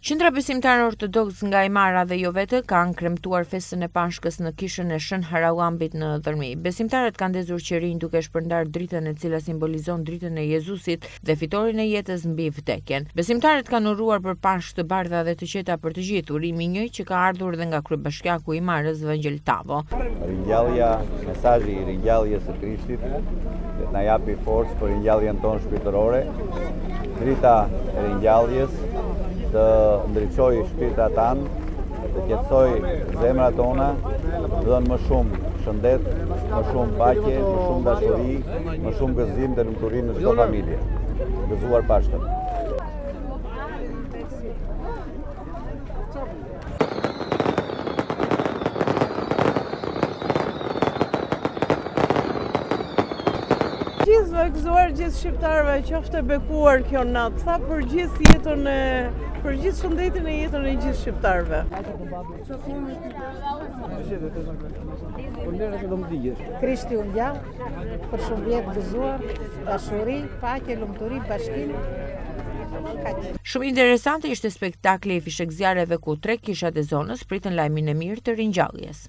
Qendra besimtare ortodoks nga Ajmara dhe jo vetë kanë kremtuar festën e Pashkës në kishën e Shën Harallambit në Dhërmi. Besimtarët kanë ndezur qerin duke shpërndar dritën e cila simbolizon dritën e Jezusit dhe fitorin e jetës mbi vdekjen. Besimtarët kanë uruar për Pashkë të bardha dhe të qeta për të gjithë, urimi një që ka ardhur dhe nga kryebashkiaku i Ajmarës Vangel Tavo. Ringjallja, mesazhi i ringjalljes së Krishtit na japi forcë për ringjalljen tonë shpirtërore. Drita e ringjalljes të ndriçoj shpirtrat tanë, të qetësoj zemrat tona, të dhënë më shumë shëndet, më shumë paqe, më shumë dashuri, më shumë gëzim dhe lumturi në çdo familje. Gëzuar Pashkën. Gjithë gëzuar gjithë shqiptarëve, qoftë e bekuar kjo natë, tha për gjithë jetën për gjithë shëndetin e jetën e gjithë shqiptarëve. Krishti u ngjall, për shëndet gëzuar, dashuri, paqe, lumturi, bashkim. Shumë interesante ishte spektakli i fishek zjarreve ku 3 kishat e zonës pritën lajmin e mirë të ringjalljes.